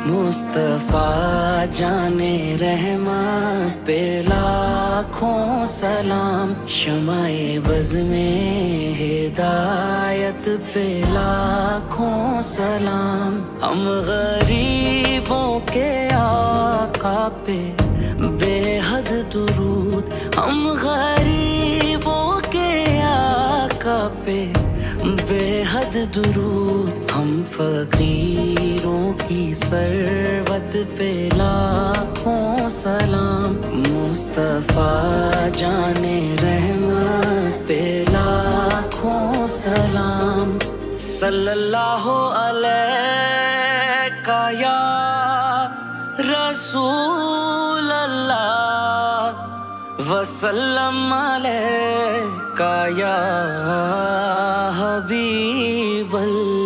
مصطفیٰ جانے رحماں پہ لاکھوں سلام، شمع بز میں ہدایت پہ لاکھوں سلام، ہم غریبوں کے آقا پہ بے حد درود، ہم غریبوں کے آقا پہ بے حد درود، ہم فقیروں کی ثروت پہ لاکھوں سلام، مصطفیٰ جانے رحمت پہ لاکھوں سلام، صلی اللہ علیہ یا رسول اللہ وسلم علیہ یا حبیب اللہ۔